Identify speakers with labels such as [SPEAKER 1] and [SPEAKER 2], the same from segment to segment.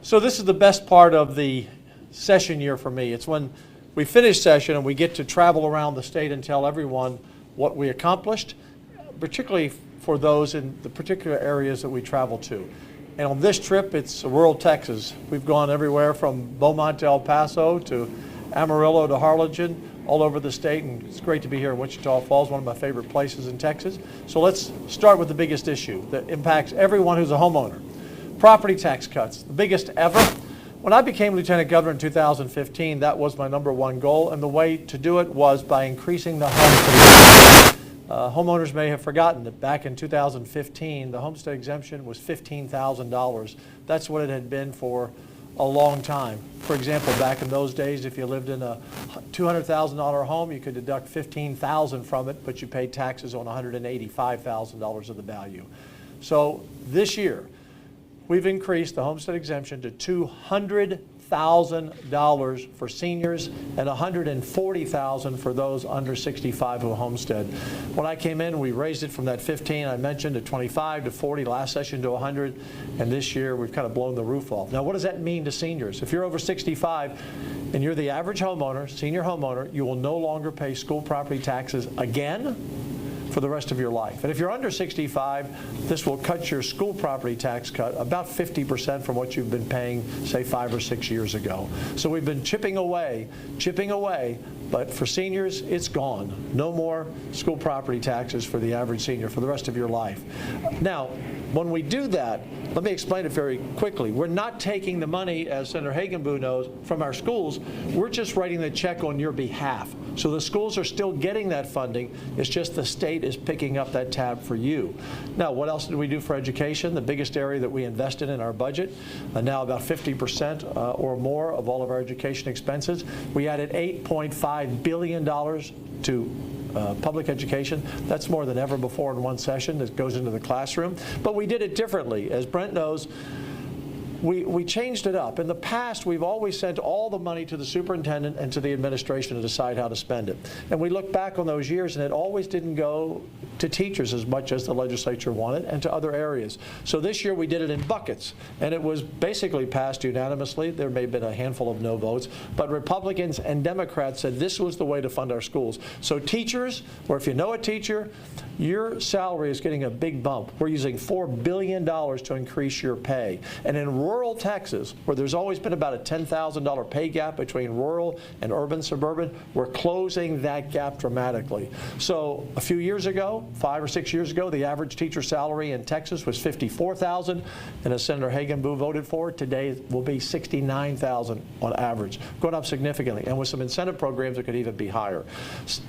[SPEAKER 1] So this is the best part of the session year for me. It's when we finish session and we get to travel around the state and tell everyone what we accomplished, particularly for those in the particular areas that we travel to. And on this trip, it's rural Texas. We've gone everywhere from Beaumont to El Paso to Amarillo to Harlingen, all over the state, and it's great to be here in Wichita Falls, one of my favorite places in Texas. So let's start with the biggest issue that impacts everyone who's a homeowner. Property tax cuts, the biggest ever. When I became Lieutenant Governor in 2015, that was my #1 goal, and the way to do it was by increasing the homestead. Homeowners may have forgotten that back in 2015, the homestead exemption was $15,000. That's what it had been for a long time. For example, back in those days, if you lived in a $200,000 home, you could deduct $15,000 from it, but you paid taxes on $185,000 of the value. So this year, we've increased the homestead exemption to $200,000 for seniors and $140,000 for those under 65 who homestead. When I came in, we raised it from that 15 I mentioned to 25 to 40, last session to 100, and this year we've kind of blown the roof off. Now, what does that mean to seniors? If you're over 65 and you're the average homeowner, senior homeowner, you will no longer pay school property taxes again for the rest of your life. And if you're under 65, this will cut your school property tax cut about 50% from what you've been paying, say, 5 or 6 years ago. So we've been chipping away, but for seniors, it's gone. No more school property taxes for the average senior for the rest of your life. Now, when we do that, let me explain it very quickly. We're not taking the money, as Senator Hagenbu knows, from our schools. We're just writing the check on your behalf. So the schools are still getting that funding. It's just the state is picking up that tab for you. Now, what else did we do for education? The biggest area that we invested in our budget, now about 50% or more of all of our education expenses. We added $8.5 billion to public education. That's more than ever before in one session that goes into the classroom. But we did it differently. As Brent knows, we changed it up. In the past, we've always sent all the money to the superintendent and to the administration to decide how to spend it. And we look back on those years, and it always didn't go to teachers as much as the legislature wanted, and to other areas. So this year we did it in buckets, and it was basically passed unanimously. There may have been a handful of no votes, but Republicans and Democrats said this was the way to fund our schools. So teachers, or if you know a teacher, your salary is getting a big bump. We're using $4 billion to increase your pay. And in rural Texas, where there's always been about a $10,000 pay gap between rural and urban suburban, we're closing that gap dramatically. So a few years ago, 5 or 6 years ago, the average teacher salary in Texas was $54,000, and as Senator Hagenbu voted for, today it will be $69,000 on average, going up significantly, and with some incentive programs it could even be higher.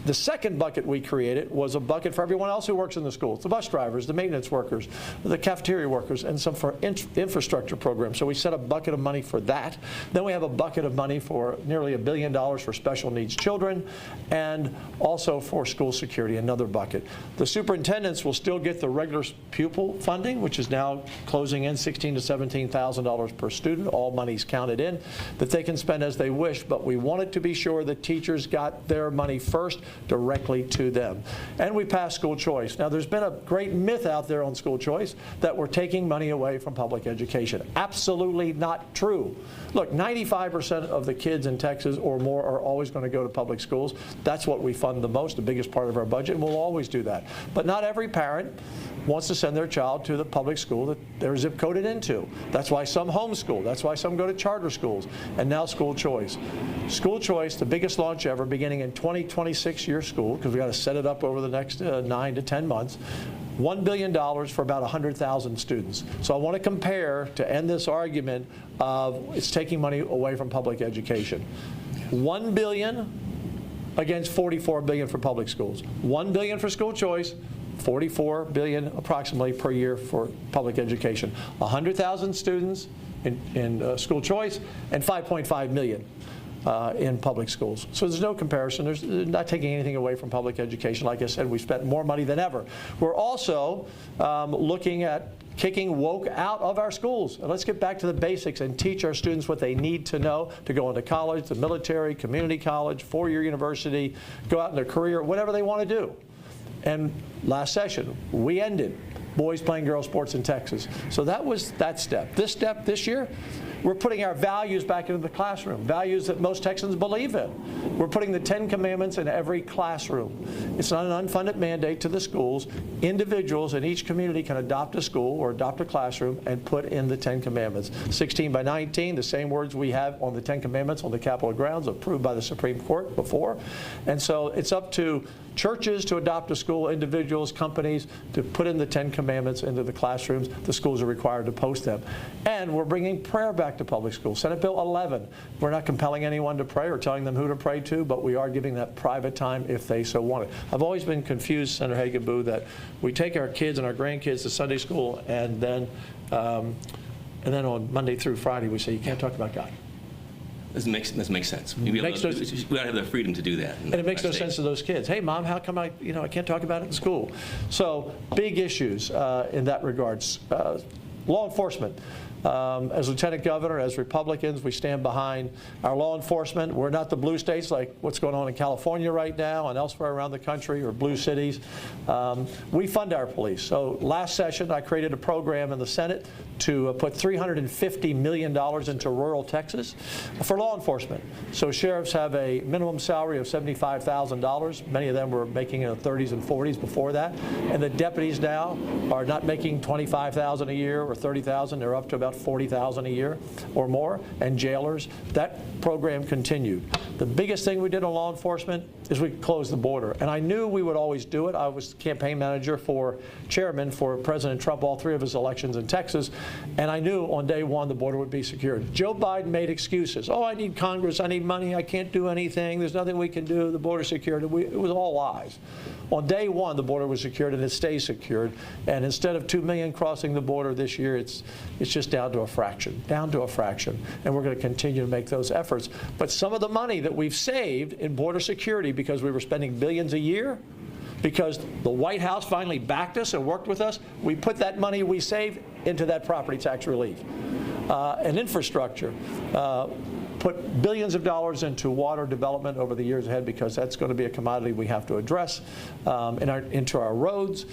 [SPEAKER 1] The second bucket we created was a bucket for everyone else who works in the schools, the bus drivers, the maintenance workers, the cafeteria workers, and some for infrastructure programs. So we set a bucket of money for that. Then we have a bucket of money for nearly $1 billion for special needs children, and also for school security, another bucket. The superintendents will still get the regular pupil funding, which is now closing in $16,000 to $17,000 per student. All money's counted in, that they can spend as they wish, but we wanted to be sure that teachers got their money first directly to them. And we passed school choice. Now, there's been a great myth out there on school choice that we're taking money away from public education. Absolutely not true. Look, 95% of the kids in Texas or more are always going to go to public schools. That's what we fund the most, the biggest part of our budget, and we'll always do that. But not every parent wants to send their child to the public school that they're zip coded into. That's why some homeschool. That's why some go to charter schools. And now school choice. School choice, the biggest launch ever, beginning in 2026 year school, because we got to set it up over the next 9 to 10 months. $1 billion for about 100,000 students. So I want to compare, to end this argument of it's taking money away from public education. $1 billion against $44 billion for public schools. $1 billion for school choice, $44 billion approximately per year for public education. 100,000 students in school choice and 5.5 million in public schools. So there's no comparison. There's not taking anything away from public education. Like I said, we spent more money than ever. We're also looking at kicking woke out of our schools. And let's get back to the basics and teach our students what they need to know to go into college, the military, community college, four-year university, go out in their career, whatever they want to do. And last session, we ended boys playing girls sports in Texas. So that was that step. This step this year, We're putting our values back into the classroom, values that most Texans believe in. We're putting the 10 Commandments in every classroom. It's not an unfunded mandate to the schools. Individuals in each community can adopt a school or adopt a classroom and put in the 10 Commandments. 16 by 19, the same words we have on the 10 Commandments on the Capitol grounds, approved by the Supreme Court before. And so it's up to churches to adopt a school, individuals, companies to put in the 10 Commandments into the classrooms. The schools are required to post them. And we're bringing prayer back to public schools. Senate Bill 11. We're not compelling anyone to pray or telling them who to pray to, but we are giving that private time if they so want it. I've always been confused, Senator Hagenbu, that we take our kids and our grandkids to Sunday school and then on Monday through Friday we say, you can't talk about God.
[SPEAKER 2] This makes sense. We got to have the freedom to do that.
[SPEAKER 1] And it makes no sense to those kids. Hey, Mom, how come I can't talk about it in school? So big issues in that regards. Law enforcement. As Lieutenant Governor, as Republicans, we stand behind our law enforcement. We're not the blue states like what's going on in California right now and elsewhere around the country, or blue cities. We fund our police. So last session, I created a program in the Senate to put $350 million into rural Texas for law enforcement. So sheriffs have a minimum salary of $75,000. Many of them were making in the 30s and 40s before that. And the deputies now are not making $25,000 a year or $30,000. They're up to about $40,000 a year or more. And jailers, that program continued. The biggest thing we did on law enforcement is we closed the border. And I knew we would always do it. I was campaign manager for chairman for President Trump, all three of his elections in Texas. And I knew on day one the border would be secured. Joe Biden made excuses. Oh, I need Congress. I need money. I can't do anything. There's nothing we can do. The border's secured. It was all lies. On day one, the border was secured, and it stays secured. And instead of 2 million crossing the border this year, it's just down to a fraction. And we're going to continue to make those efforts. But some of the money that we've saved in border security, because we were spending billions a year, because the White House finally backed us and worked with us, we put that money we saved into that property tax relief. And infrastructure. Put billions of dollars into water development over the years ahead, because that's going to be a commodity we have to address into our roads.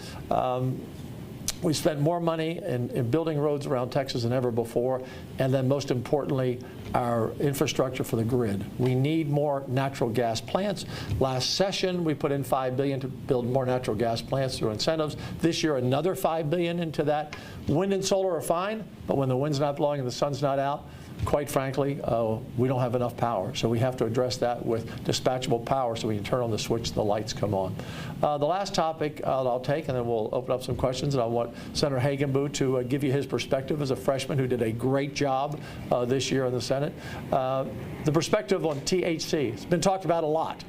[SPEAKER 1] We spent more money in building roads around Texas than ever before. And then most importantly, our infrastructure for the grid. We need more natural gas plants. Last session, we put in $5 billion to build more natural gas plants through incentives. This year, another $5 billion into that. Wind and solar are fine, but when the wind's not blowing and the sun's not out, quite frankly, we don't have enough power. So we have to address that with dispatchable power so we can turn on the switch and the lights come on. The last topic I'll take, and then we'll open up some questions, and I want Senator Hagenbu to give you his perspective as a freshman who did a great job this year in the Senate. The perspective on THC. It's been talked about a lot.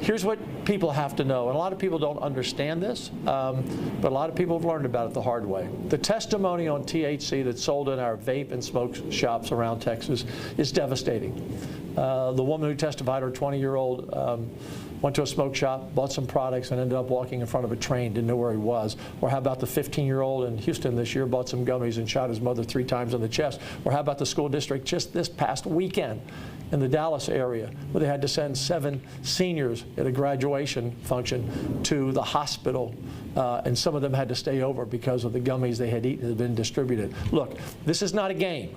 [SPEAKER 1] Here's what people have to know, and a lot of people don't understand this, but a lot of people have learned about it the hard way. The testimony on THC that's sold in our vape and smoke shops around Texas is devastating. The woman who testified, her 20-year-old, went to a smoke shop, bought some products, and ended up walking in front of a train, didn't know where he was. Or how about the 15-year-old in Houston this year, bought some gummies and shot his mother 3 times in the chest? Or how about the school district just this past weekend in the Dallas area, where they had to send 7 seniors at a graduation function to the hospital, and some of them had to stay over because of the gummies they had eaten that had been distributed. Look, this is not a game.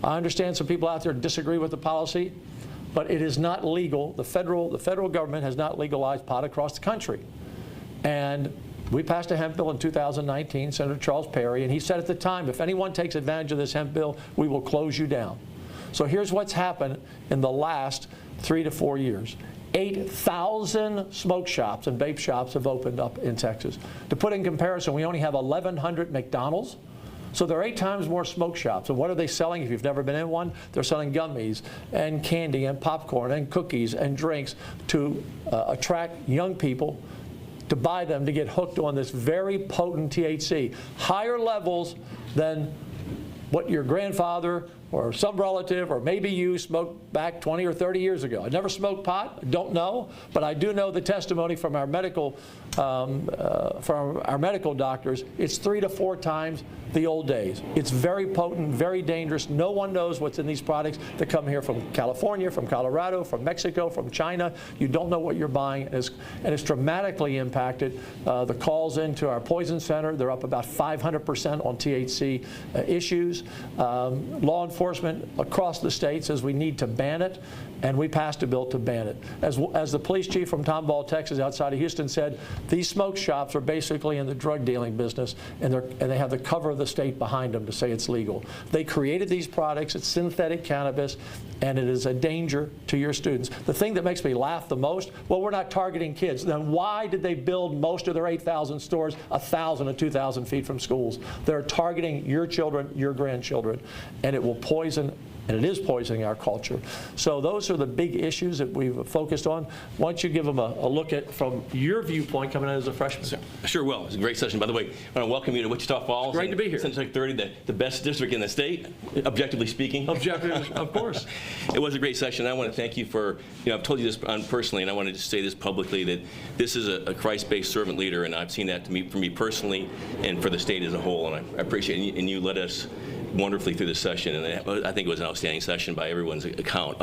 [SPEAKER 1] I understand some people out there disagree with the policy, but it is not legal. The federal government has not legalized pot across the country. And we passed a hemp bill in 2019, Senator Charles Perry, and he said at the time, if anyone takes advantage of this hemp bill, we will close you down. So here's what's happened in the last 3 to 4 years. 8,000 smoke shops and vape shops have opened up in Texas. To put in comparison, we only have 1,100 McDonald's. So there are 8 times more smoke shops. And what are they selling? If you've never been in one, they're selling gummies and candy and popcorn and cookies and drinks to attract young people to buy them to get hooked on this very potent THC. Higher levels than what your grandfather or some relative or maybe you smoked back 20 or 30 years ago. I never smoked pot, don't know, but I do know the testimony from our medical for our medical doctors, it's 3 to 4 times the old days. It's very potent, very dangerous. No one knows what's in these products that come here from California, from Colorado, from Mexico, from China. You don't know what you're buying, and it's dramatically impacted the calls into our poison center. They're up about 500% on THC issues. Law enforcement across the state says we need to ban it, and we passed a bill to ban it. As the police chief from Tomball, Texas, outside of Houston said, these smoke shops are basically in the drug dealing business, and they have the cover of the state behind them to say it's legal. They created these products. It's synthetic cannabis, and it is a danger to your students. The thing that makes me laugh the most, well, we're not targeting kids. Then why did they build most of their 8,000 stores 1,000 to 2,000 feet from schools? They're targeting your children, your grandchildren, and it will poison, and it is poisoning our culture. So those are the big issues that we've focused on. Why don't you give them a look at from your viewpoint coming in as a freshman?
[SPEAKER 2] Sure will. It's a great session. By the way, I want to welcome you to Wichita Falls.
[SPEAKER 1] It's great to be here.
[SPEAKER 2] Since like 30, the best district in the state, objectively speaking.
[SPEAKER 1] Objectively, of course.
[SPEAKER 2] It was a great session. I want to thank you for, I've told you this personally, and I wanted to say this publicly, that this is a Christ-based servant leader, and I've seen that for me personally and for the state as a whole, and I appreciate it. And you led us wonderfully through this session, and I think it was an outstanding session by everyone's account.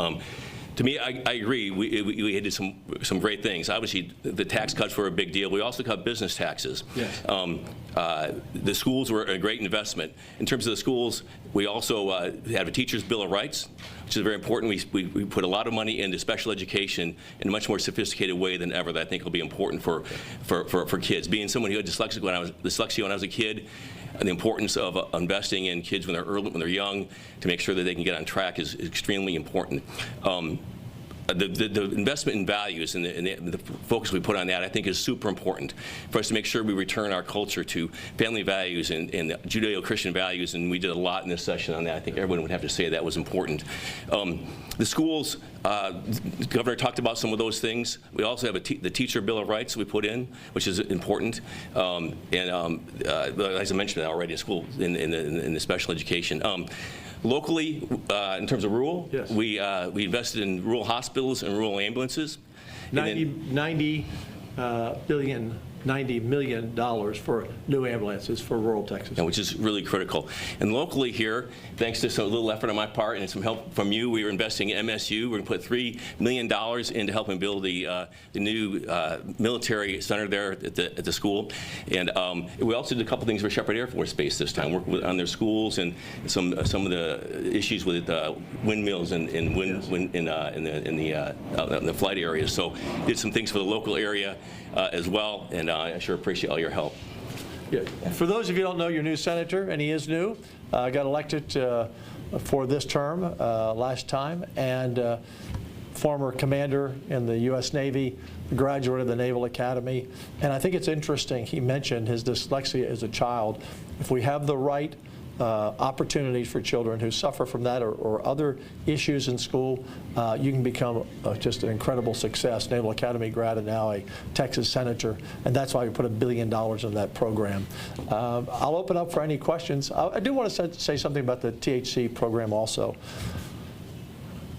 [SPEAKER 2] To me, I agree. We did some great things. Obviously, the tax cuts were a big deal. We also cut business taxes.
[SPEAKER 1] Yes.
[SPEAKER 2] The schools were a great investment. In terms of the schools, we also have a teacher's bill of rights, which is very important. We put a lot of money into special education in a much more sophisticated way than ever that I think will be important for kids. Being someone who had dyslexia when I was a kid, the importance of investing in kids when they're young to make sure that they can get on track is extremely important. The investment in values and the focus we put on that, I think, is super important for us to make sure we return our culture to family values and Judeo-Christian values, and we did a lot in this session on that. I think everyone would have to say that was important. The schools, the governor talked about some of those things. We also have the teacher bill of rights we put in, which is important. As I mentioned already, in the special education. Locally, in terms of rural,
[SPEAKER 1] yes.
[SPEAKER 2] we invested in rural hospitals and rural ambulances.
[SPEAKER 1] $90 million for new ambulances for rural Texas.
[SPEAKER 2] Which is really critical. And locally here, thanks to a little effort on my part and some help from you, we were investing in MSU. We're going to put $3 million into helping build the new military center there at the school. And we also did a couple things for Shepherd Air Force Base this time, working on their schools and some of the issues with windmills and in the flight areas. So did some things for the local area as well, and I sure appreciate all your help.
[SPEAKER 1] Yeah. For those of you who don't know your new senator, and he is new, got elected for this term last time, and former commander in the U.S. Navy, graduate of the Naval Academy. And I think it's interesting, he mentioned his dyslexia as a child. If we have the right opportunities for children who suffer from that or other issues in school, you can become just an incredible success. Naval Academy grad and now a Texas senator, and that's why we put $1 billion in that program. I'll open up for any questions. I do want to say something about the THC program also.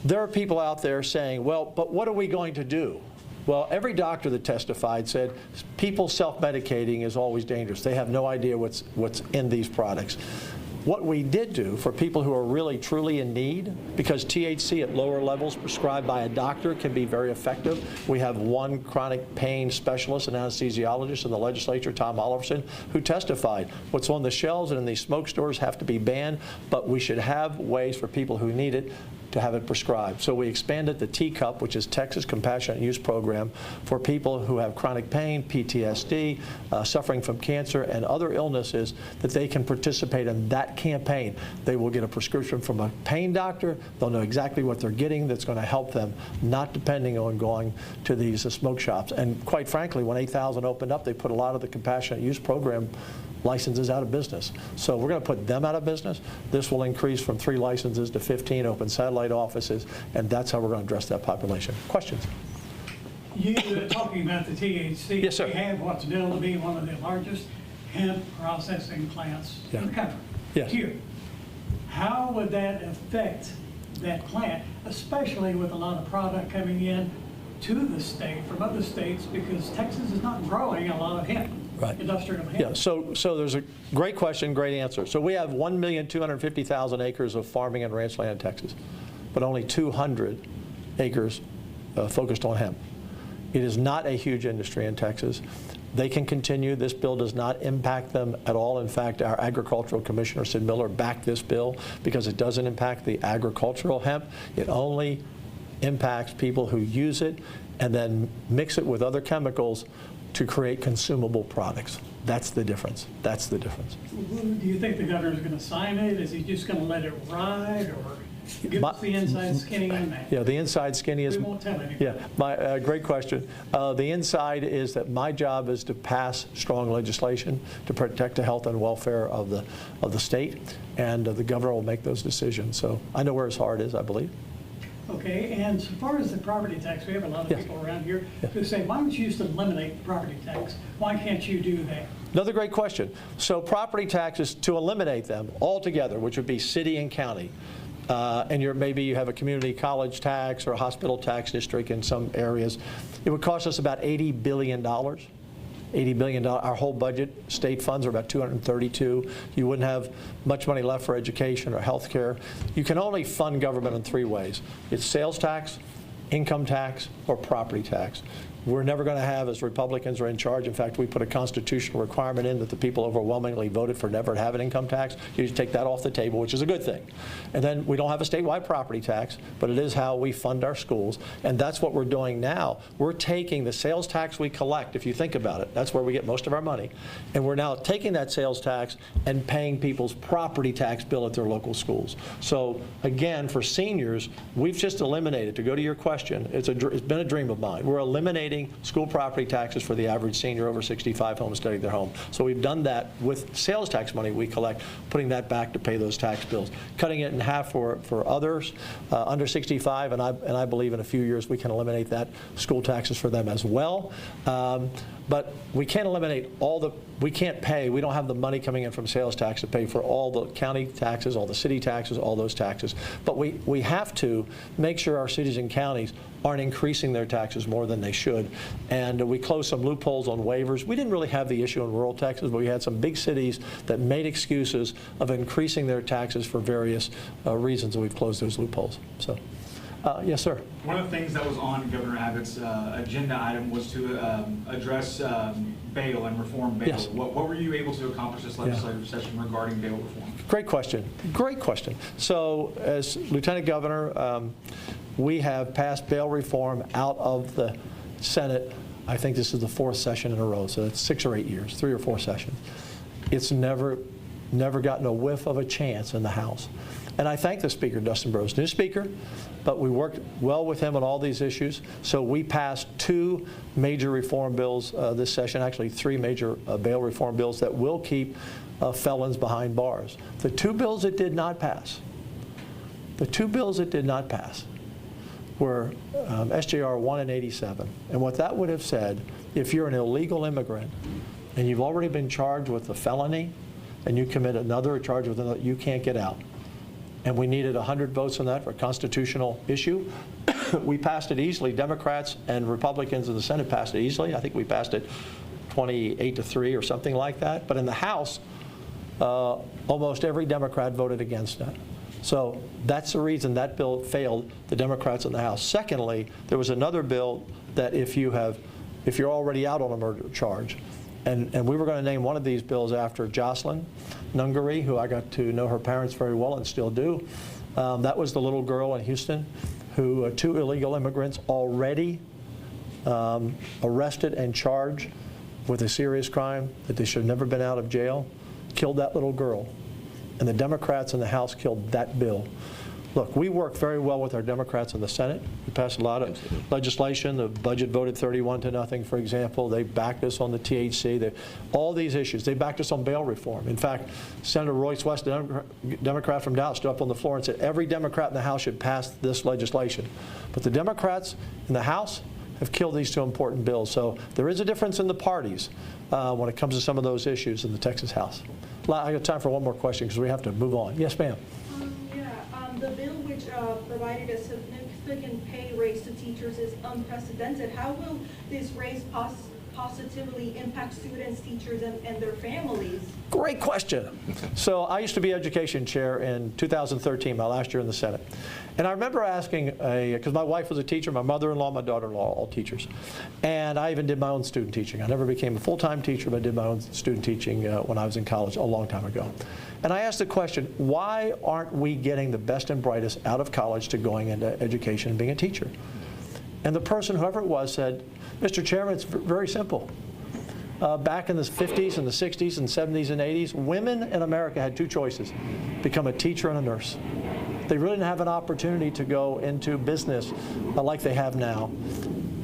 [SPEAKER 1] There are people out there saying, well, but what are we going to do? Well, every doctor that testified said people self-medicating is always dangerous. They have no idea what's in these products. What we did do for people who are really truly in need, because THC at lower levels prescribed by a doctor can be very effective. We have one chronic pain specialist and anesthesiologist in the legislature, Tom Oliverson, who testified what's on the shelves and in these smoke stores have to be banned, but we should have ways for people who need it to have it prescribed. So we expanded the T-Cup, which is Texas Compassionate Use Program, for people who have chronic pain, PTSD, suffering from cancer, and other illnesses, that they can participate in that campaign. They will get a prescription from a pain doctor. They'll know exactly what they're getting that's going to help them, not depending on going to these smoke shops. And quite frankly, when 8,000 opened up, they put a lot of the Compassionate Use Program licenses out of business. So we're going to put them out of business. This will increase from 3 licenses to 15 open satellite offices, and that's how we're going to address that population. Questions?
[SPEAKER 3] You were talking about the THC.
[SPEAKER 1] Yes, sir.
[SPEAKER 3] We have what's billed to be one of the largest hemp processing plants in the country.
[SPEAKER 1] Yes.
[SPEAKER 3] Here. How would that affect that plant, especially with a lot of product coming in to the state from other states because Texas is not growing a lot of hemp,
[SPEAKER 1] Right.
[SPEAKER 3] industrial hemp.
[SPEAKER 1] Yeah, so there's a great question, great answer. So we have 1,250,000 acres of farming and ranch land in Texas, but only 200 acres focused on hemp. It is not a huge industry in Texas. They can continue. This bill does not impact them at all. In fact, our agricultural commissioner, Sid Miller, backed this bill because it doesn't impact the agricultural hemp. It only impacts people who use it and then mix it with other chemicals to create consumable products. That's the difference. That's the difference.
[SPEAKER 3] Do you think the governor's going to sign it? Is he just going to let it ride, or give us the inside skinny on that?
[SPEAKER 1] Yeah, the inside skinny is.
[SPEAKER 3] We won't tell anyone.
[SPEAKER 1] Yeah, great question. The inside is that my job is to pass strong legislation to protect the health and welfare of the state, and the governor will make those decisions. So I know where his heart is, I believe.
[SPEAKER 3] Okay, and so far as the property tax, we have a lot of
[SPEAKER 1] Yes.
[SPEAKER 3] people around here who say, why don't you just eliminate the property tax? Why can't you do that?
[SPEAKER 1] Another great question. So property taxes, to eliminate them altogether, which would be city and county, and maybe you have a community college tax or a hospital tax district in some areas, it would cost us about $80 billion. $80 billion. Our whole budget, state funds are about 232. You wouldn't have much money left for education or health care. You can only fund government in three ways. It's sales tax, income tax, or property tax. We're never going to have, as Republicans are in charge, in fact, we put a constitutional requirement in that the people overwhelmingly voted for never to have an income tax. You just take that off the table, which is a good thing. And then we don't have a statewide property tax, but it is how we fund our schools. And that's what we're doing now. We're taking the sales tax we collect, if you think about it, that's where we get most of our money. And we're now taking that sales tax and paying people's property tax bill at their local schools. So again, for seniors, we've just eliminated, to go to your question, it's been a dream of mine. We're eliminating school property taxes for the average senior over 65 homesteading their home. So we've done that with sales tax money we collect, putting that back to pay those tax bills, cutting it in half for others under 65, and I believe in a few years we can eliminate that school taxes for them as well. But we can't eliminate we can't pay, we don't have the money coming in from sales tax to pay for all the county taxes, all the city taxes, all those taxes. But we have to make sure our cities and counties aren't increasing their taxes more than they should. And we closed some loopholes on waivers. We didn't really have the issue in rural Texas, but we had some big cities that made excuses of increasing their taxes for various reasons, and we've closed those loopholes. So. Yes, sir.
[SPEAKER 4] One of the things that was on Governor Abbott's agenda item was to address bail and reform bail.
[SPEAKER 1] Yes.
[SPEAKER 4] What were you able to accomplish this legislative session regarding bail reform?
[SPEAKER 1] Great question. Great question. So as Lieutenant Governor, we have passed bail reform out of the Senate. I think this is the fourth session in a row, so that's 6 or 8 years, 3 or 4 sessions. It's never gotten a whiff of a chance in the House. And I thank the Speaker, Dustin Burrows, new Speaker, but we worked well with him on all these issues. So we passed 2 major reform bills this session, actually 3 major bail reform bills that will keep felons behind bars. The 2 bills it did not pass, were SJR 1 and 87. And what that would have said, if you're an illegal immigrant and you've already been charged with a felony and you commit another charge with another, you can't get out. And we needed 100 votes on that for a constitutional issue. We passed it easily. Democrats and Republicans in the Senate passed it easily. I think we passed it 28-3 or something like that. But in the House, almost every Democrat voted against that. So that's the reason that bill failed the Democrats in the House. Secondly, there was another bill that if you're already out on a murder charge, and we were going to name one of these bills after Jocelyn Nungary, who I got to know her parents very well and still do. That was the little girl in Houston who 2 illegal immigrants already arrested and charged with a serious crime that they should have never been out of jail, killed that little girl. And the Democrats in the House killed that bill. Look, we work very well with our Democrats in the Senate. We passed a lot of legislation. The budget voted 31-0, for example. They backed us on the THC. All these issues. They backed us on bail reform. In fact, Senator Royce West, Democrat from Dallas, stood up on the floor and said every Democrat in the House should pass this legislation. But the Democrats in the House have killed these 2 important bills. So there is a difference in the parties when it comes to some of those issues in the Texas House. I got time for one more question because we have to move on. Yes, ma'am.
[SPEAKER 5] The bill which provided a significant pay raise to teachers is unprecedented. How will this raise positively impact students, teachers, and their families?
[SPEAKER 1] Great question. So I used to be education chair in 2013, my last year in the Senate. And I remember asking, because my wife was a teacher, my mother-in-law, my daughter-in-law, all teachers. And I even did my own student teaching. I never became a full-time teacher, but I did my own student teaching when I was in college a long time ago. And I asked the question, why aren't we getting the best and brightest out of college to going into education and being a teacher? And the person, whoever it was, said, Mr. Chairman, it's very simple. Back in the 50s and the 60s and 70s and 80s, women in America had two choices: become a teacher and a nurse. They really didn't have an opportunity to go into business like they have now.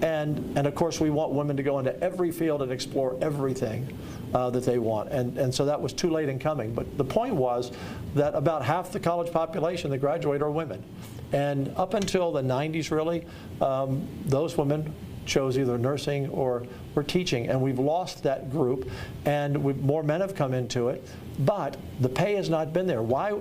[SPEAKER 1] And of course, we want women to go into every field and explore everything that they want. And so that was too late in coming. But the point was that about half the college population that graduate are women. And up until the 90s, really, those women chose either nursing or teaching, and we've lost that group, and more men have come into it, but the pay has not been there. Why,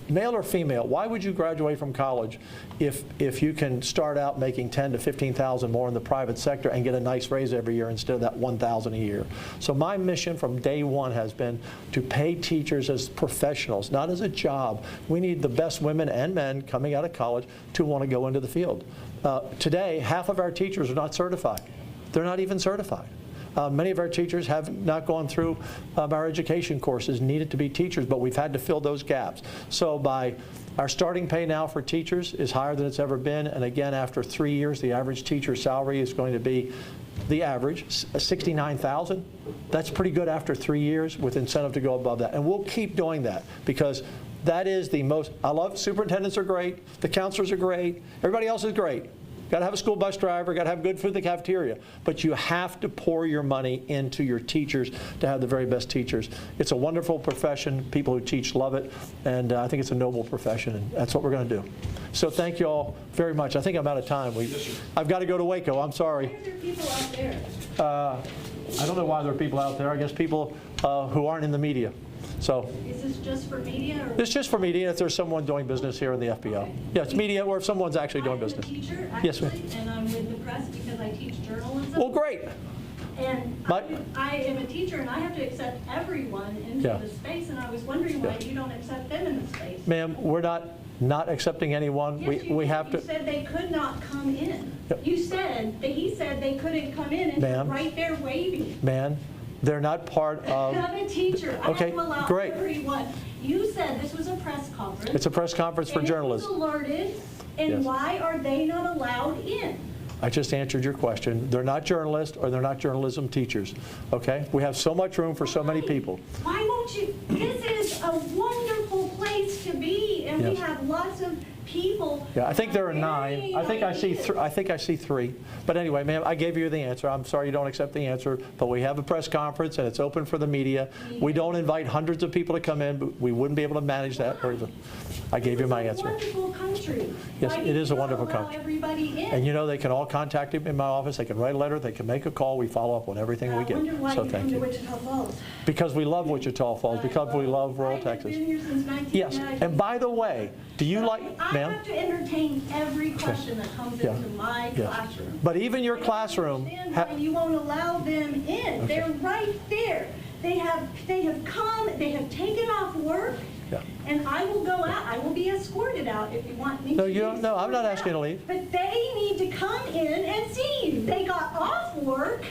[SPEAKER 1] male or female, why would you graduate from college if you can start out making $10,000 to $15,000 more in the private sector and get a nice raise every year instead of that $1,000 a year? So my mission from day one has been to pay teachers as professionals, not as a job. We need the best women and men coming out of college to want to go into the field. Today, half of our teachers are not certified. They're not even certified. Many of our teachers have not gone through our education courses needed to be teachers, but we've had to fill those gaps. So our starting pay now for teachers is higher than it's ever been, and again, after 3 years, the average teacher salary is going to be the average, $69,000. That's pretty good after 3 years with incentive to go above that. And we'll keep doing that because that is the most, I love superintendents are great, the counselors are great, everybody else is great. Got to have a school bus driver, got to have good food in the cafeteria. But you have to pour your money into your teachers to have the very best teachers. It's a wonderful profession. People who teach love it. And I think it's a noble profession, and that's what we're going to do. So thank you all very much. I think I'm out of time. I've got to go to Waco. I'm sorry.
[SPEAKER 5] Why are there people out there?
[SPEAKER 1] I don't know why there are people out there. I guess people who aren't in the media. So
[SPEAKER 5] Is this just for media? Or?
[SPEAKER 1] it's just for media if there's someone doing business here in the FBO.
[SPEAKER 5] Okay.
[SPEAKER 1] Yeah, it's media or if someone's actually doing business.
[SPEAKER 5] I'm a teacher,
[SPEAKER 1] Yes,
[SPEAKER 5] actually,
[SPEAKER 1] ma'am.
[SPEAKER 5] and I'm with the press because I teach journalism.
[SPEAKER 1] Well, great.
[SPEAKER 5] And I am a teacher, and I have to accept everyone into
[SPEAKER 1] Yeah.
[SPEAKER 5] the space, and I was wondering why
[SPEAKER 1] Yeah.
[SPEAKER 5] you don't accept them in the space.
[SPEAKER 1] Ma'am, we're not accepting anyone.
[SPEAKER 5] Yes, you
[SPEAKER 1] We
[SPEAKER 5] did.
[SPEAKER 1] have
[SPEAKER 5] You
[SPEAKER 1] to.
[SPEAKER 5] said they could not come in.
[SPEAKER 1] Yep.
[SPEAKER 5] You said that he said they couldn't come in, and
[SPEAKER 1] Ma'am.
[SPEAKER 5] you're right there waving.
[SPEAKER 1] Man, they're not part of.
[SPEAKER 5] I'm a teacher. I
[SPEAKER 1] Okay,
[SPEAKER 5] have to allow
[SPEAKER 1] great.
[SPEAKER 5] everyone. You said this was a press conference.
[SPEAKER 1] It's a press conference for
[SPEAKER 5] and
[SPEAKER 1] journalists.
[SPEAKER 5] it was alerted, and
[SPEAKER 1] Yes.
[SPEAKER 5] why are they not allowed in?
[SPEAKER 1] I just answered your question. They're not journalists or they're not journalism teachers. Okay? We have so much room for so many people.
[SPEAKER 5] Why won't you? This is a wonderful place to be, and we
[SPEAKER 1] Yes.
[SPEAKER 5] have lots of people.
[SPEAKER 1] Yeah, I think there are
[SPEAKER 5] with
[SPEAKER 1] 9.
[SPEAKER 5] varying
[SPEAKER 1] I think I see.
[SPEAKER 5] ideas.
[SPEAKER 1] I think I see 3. But anyway, ma'am, I gave you the answer. I'm sorry you don't accept the answer, but we have a press conference and it's open for the media. We don't invite hundreds of people to come in, but we wouldn't be able to manage that. I gave you my
[SPEAKER 5] It's a
[SPEAKER 1] answer.
[SPEAKER 5] wonderful country.
[SPEAKER 1] Yes,
[SPEAKER 5] Why
[SPEAKER 1] it
[SPEAKER 5] do
[SPEAKER 1] is a
[SPEAKER 5] you not
[SPEAKER 1] wonderful
[SPEAKER 5] allow
[SPEAKER 1] country.
[SPEAKER 5] Everybody in.
[SPEAKER 1] And you know they can all contact me in my office. They can write a letter. They can make a call. We follow up on everything we
[SPEAKER 5] I wonder
[SPEAKER 1] get.
[SPEAKER 5] why
[SPEAKER 1] So
[SPEAKER 5] you
[SPEAKER 1] thank
[SPEAKER 5] come to
[SPEAKER 1] you.
[SPEAKER 5] Wichita Falls.
[SPEAKER 1] Because we love Wichita Falls. Because we love rural Texas.
[SPEAKER 5] I've been here since 1990.
[SPEAKER 1] Yes. And by the way, do you like,
[SPEAKER 5] I
[SPEAKER 1] ma'am?
[SPEAKER 5] have to entertain every question that comes
[SPEAKER 1] Yeah.
[SPEAKER 5] into my
[SPEAKER 1] Yeah.
[SPEAKER 5] classroom.
[SPEAKER 1] But even your
[SPEAKER 5] I don't
[SPEAKER 1] classroom.
[SPEAKER 5] understand why you won't allow them in. They're right there. They have come, they have taken off work,
[SPEAKER 1] Yeah.
[SPEAKER 5] and I will go out. I will be escorted out if you want me to.
[SPEAKER 1] No,
[SPEAKER 5] be
[SPEAKER 1] you don't. No, I'm not
[SPEAKER 5] escorted
[SPEAKER 1] asking you to
[SPEAKER 5] out.
[SPEAKER 1] leave.
[SPEAKER 5] But they need to come in and see you. They got off work.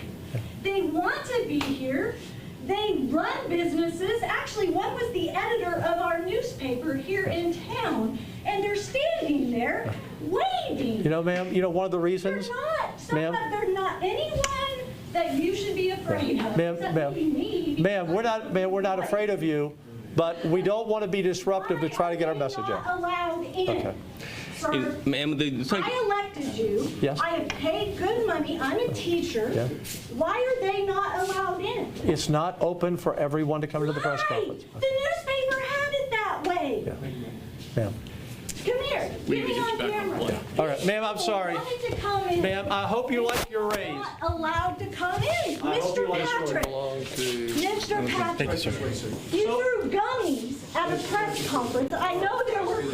[SPEAKER 5] They want to be here. They run businesses. Actually, one was the editor of our newspaper here in town, and they're standing there waving.
[SPEAKER 1] You know, ma'am, you know one of the
[SPEAKER 5] They're
[SPEAKER 1] reasons,
[SPEAKER 5] not.
[SPEAKER 1] Ma'am?
[SPEAKER 5] They're not anyone that you should be afraid of.
[SPEAKER 1] Ma'am,
[SPEAKER 5] except
[SPEAKER 1] ma'am,
[SPEAKER 5] maybe me,
[SPEAKER 1] ma'am, we're not afraid of you, but we don't want to be disruptive to try to get our message
[SPEAKER 5] Why are
[SPEAKER 1] out.
[SPEAKER 5] they not allowed in?
[SPEAKER 1] Okay.
[SPEAKER 5] Sir,
[SPEAKER 2] Ma'am,
[SPEAKER 5] I elected you.
[SPEAKER 1] Yes.
[SPEAKER 5] I have paid good money. I'm a teacher.
[SPEAKER 1] Yeah.
[SPEAKER 5] Why are they not allowed in?
[SPEAKER 1] It's not open for everyone to come to the press
[SPEAKER 5] Why?
[SPEAKER 1] conference.
[SPEAKER 5] The newspaper had it that way.
[SPEAKER 1] Yeah. Ma'am.
[SPEAKER 5] Come here. Get me on camera.
[SPEAKER 1] All right, ma'am, I'm sorry.
[SPEAKER 5] People wanted to come in.
[SPEAKER 1] Ma'am, I hope you like your raise.
[SPEAKER 5] Not allowed to come in. Mr. Patrick. Mr. Patrick.
[SPEAKER 1] Thank you, sir.
[SPEAKER 5] You threw gummies at a press conference. I know there were people